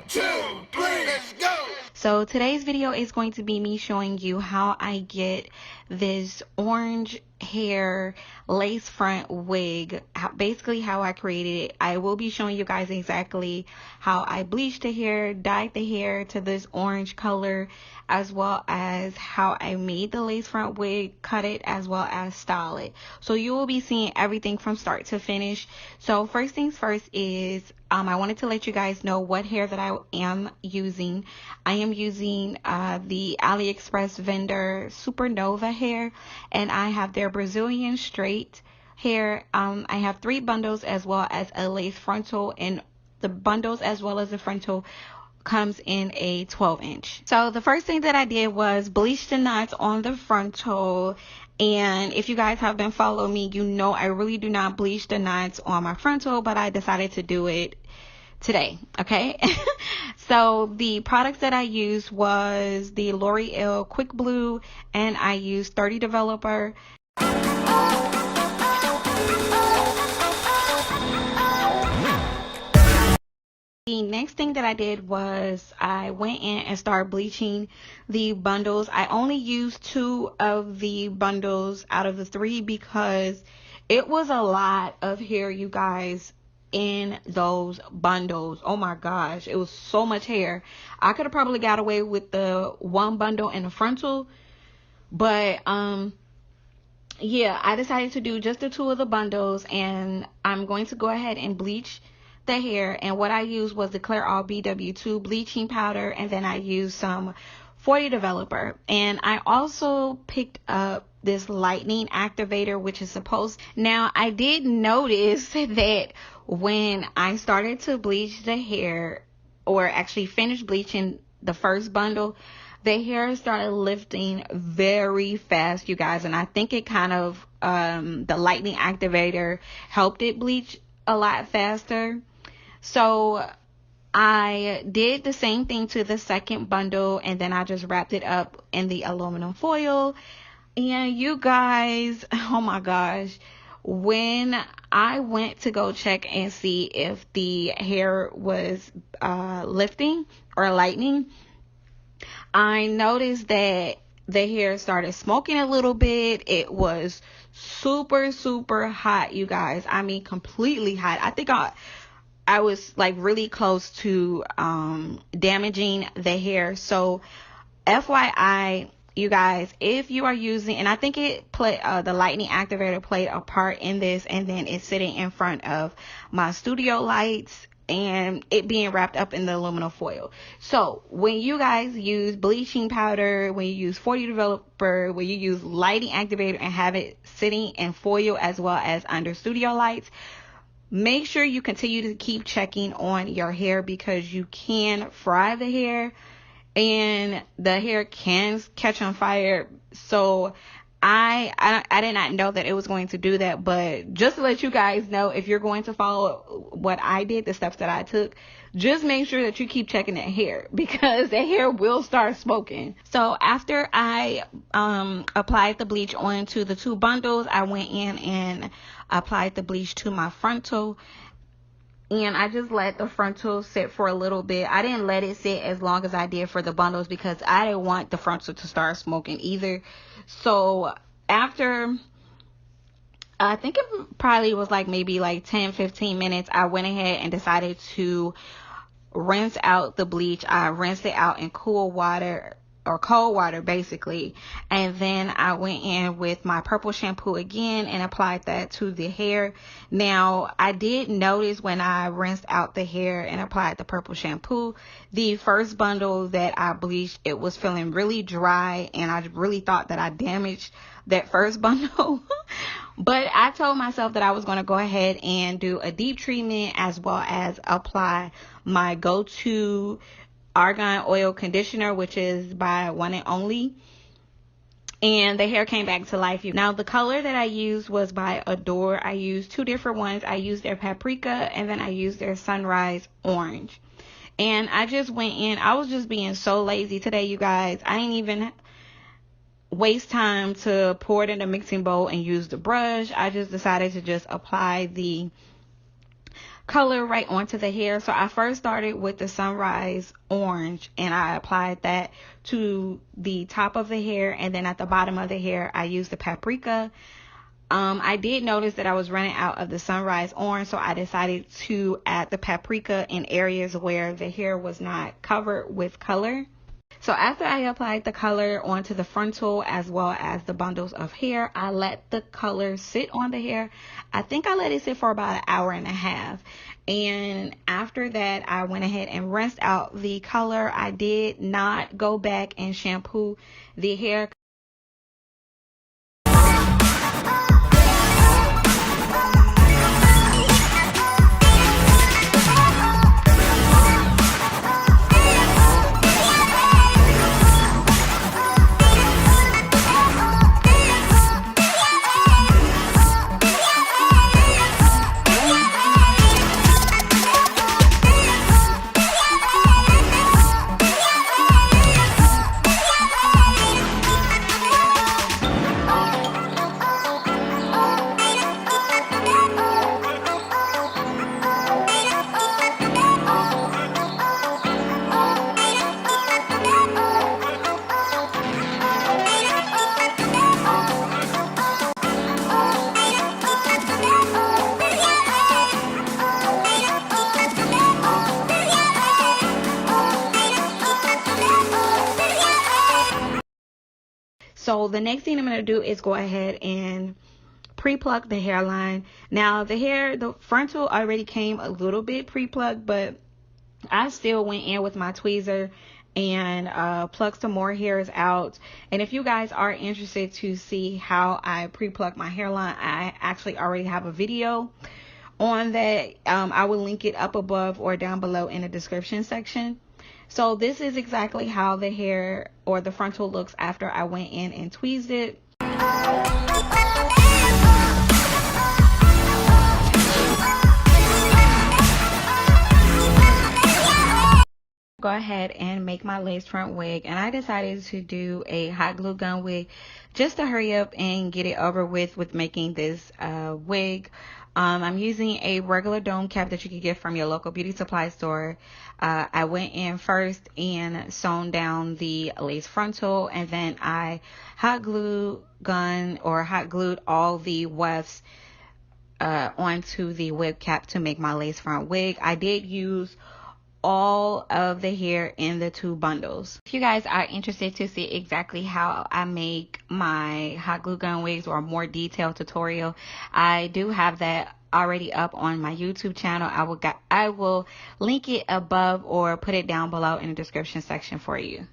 2, 3, let's go! So today's video is going to be me showing you how I get this orange hair lace front wig, basically how I created it. I will be showing you guys exactly how I bleached the hair, dyed the hair to this orange color, as well as how I made the lace front wig, cut it, as well as style it. So you will be seeing everything from start to finish. So first things first is I wanted to let you guys know what hair that I am using. I am using the AliExpress vendor Supernova hair, and I have their Brazilian straight hair. I have 3 bundles as well as a lace frontal, and the bundles as well as the frontal comes in a 12-inch. So the first thing that I did was bleach the knots on the frontal. And if you guys have been following me, you know I really do not bleach the knots on my frontal, but I decided to do it today. Okay. So the products that I used was the L'Oreal Quick Blue, and I used 30 Developer. The next thing that I did was I went in and started bleaching the bundles. I only used 2 of the bundles out of the 3 because it was a lot of hair, you guys, in those bundles. Oh my gosh, it was so much hair. I could have probably got away with the 1 bundle in the frontal, but yeah, I decided to do just the 2 of the bundles, and I'm going to go ahead and bleach the hair. And what I used was the Clear All BW2 bleaching powder, and then I used some 40 Developer. And I also picked up this lightning activator, which is supposed. Now I did notice that when I started to bleach the hair, or actually finish bleaching the first bundle, the hair started lifting very fast, you guys, and I think it kind of the lightning activator helped it bleach a lot faster. So I did the same thing to the second bundle, and then I just wrapped it up in the aluminum foil. And you guys, oh my gosh, when I went to go check and see if the hair was lifting or lightening, I noticed that the hair started smoking a little bit. It was super hot, you guys. I mean, completely hot. I think I was like really close to damaging the hair. So FYI, you guys, if you are using, and I think it played the lightning activator played a part in this, and then it's sitting in front of my studio lights and it being wrapped up in the aluminum foil. So when you guys use bleaching powder, when you use 40 Developer, when you use lighting activator and have it sitting in foil as well as under studio lights, make sure you continue to keep checking on your hair, because you can fry the hair and the hair can catch on fire. So I did not know that it was going to do that, but just to let you guys know, if you're going to follow what I did, the steps that I took, just make sure that you keep checking that hair, because the hair will start smoking. So after I applied the bleach onto the 2 bundles, I went in and applied the bleach to my frontal, and I just let the frontal sit for a little bit. I didn't let it sit as long as I did for the bundles because I didn't want the frontal to start smoking either. So after, I think it probably was like maybe like 10-15 minutes, I went ahead and decided to rinse out the bleach. I rinsed it out in cool water, or cold water basically, and then I went in with my purple shampoo again and applied that to the hair. Now I did notice when I rinsed out the hair and applied the purple shampoo, the first bundle that I bleached, it was feeling really dry, and I really thought that I damaged that first bundle. But I told myself that I was going to go ahead and do a deep treatment as well as apply my go-to argan oil conditioner, which is by One and Only, and the hair came back to life. Now the color that I used was by Adore. I used 2 different ones. I used their paprika, and then I used their sunrise orange. And I just went in, I was just being so lazy today, you guys. I didn't even waste time to pour it in a mixing bowl and use the brush. I just decided to just apply the color right onto the hair. So I first started with the sunrise orange, and I applied that to the top of the hair, and then at the bottom of the hair I used the paprika. I did notice that I was running out of the sunrise orange, so I decided to add the paprika in areas where the hair was not covered with color. So after I applied the color onto the frontal as well as the bundles of hair, I let the color sit on the hair. I think I let it sit for about an hour and a half. And after that, I went ahead and rinsed out the color. I did not go back and shampoo the hair. So the next thing I'm going to do is go ahead and pre-pluck the hairline. Now the frontal already came a little bit pre-plucked, but I still went in with my tweezer and plucked some more hairs out. And if you guys are interested to see how I pre-pluck my hairline, I actually already have a video on that. I will link it up above or down below in the description section. So this is exactly how the hair or the frontal looks after I went in and tweezed it. Go ahead and make my lace front wig, and I decided to do a hot glue gun wig just to hurry up and get it over with making this wig. I'm using a regular dome cap that you can get from your local beauty supply store. I went in first and sewn down the lace frontal, and then I hot glued all the wefts onto the wig cap to make my lace front wig. I did use all of the hair in the two bundles. If you guys are interested to see exactly how I make my hot glue gun wigs or a more detailed tutorial, I do have that already up on my YouTube channel. I will link it above or put it down below in the description section for you.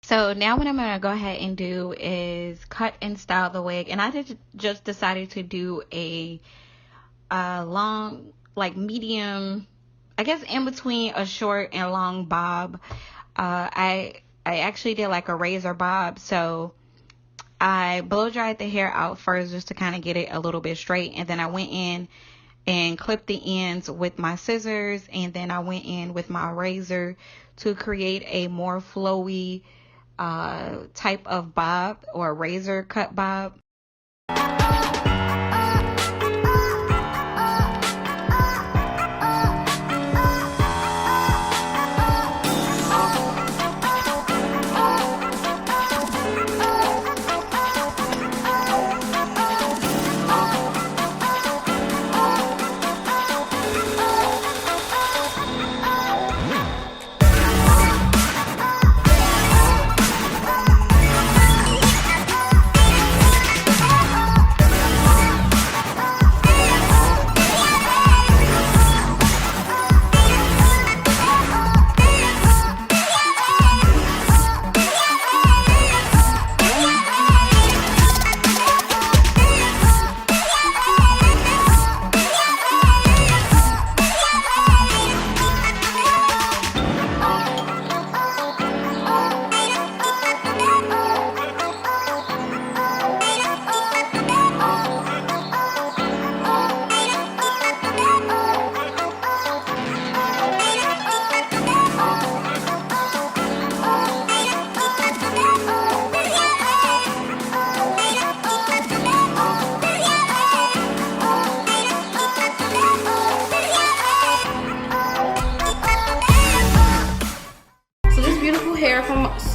So now what I'm going to go ahead and do is cut and style the wig. And I just decided to do a long, like medium, I guess in between a short and long bob. I actually did like a razor bob. So I blow dried the hair out first just to kind of get it a little bit straight. And then I went in and clipped the ends with my scissors. And then I went in with my razor to create a more flowy type of bob or razor cut bob.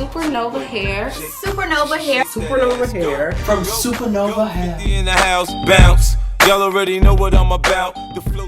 Supernova hair. Supernova hair. Supernova hair. From Supernova hair. In the house, bounce. Y'all already know what I'm about. The flow.